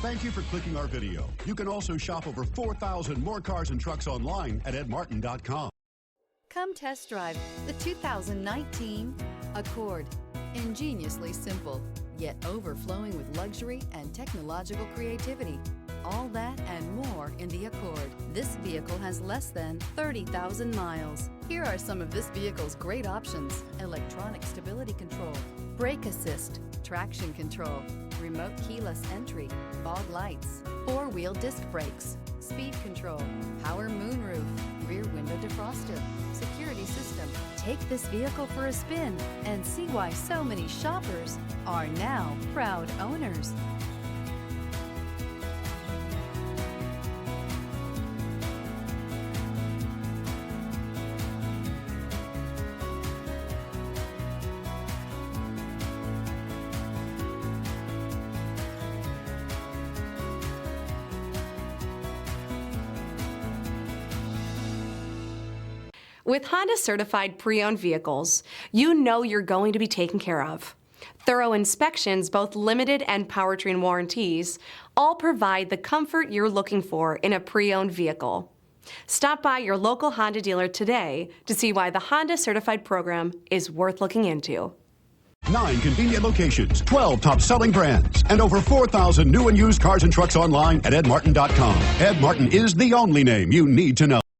Thank you for clicking our video. You can also shop over 4,000 more cars and trucks online at edmartin.com. Come test drive the 2019 Accord. Ingeniously simple, yet overflowing with luxury and technological creativity. All that and more in the Accord. This vehicle has less than 30,000 miles. Here are some of this vehicle's great options: electronic stability control, brake assist, traction control, remote keyless entry, fog lights, four-wheel disc brakes, speed control, power moonroof, rear window defroster, security system. Take this vehicle for a spin and see why so many shoppers are now proud owners. With Honda certified pre-owned vehicles, you know you're going to be taken care of. Thorough inspections, both limited and powertrain warranties, all provide the comfort you're looking for in a pre-owned vehicle. Stop by your local Honda dealer today to see why the Honda certified program is worth looking into. 9 convenient locations, 12 top-selling brands, and over 4,000 new and used cars and trucks online at edmartin.com. Ed Martin is the only name you need to know.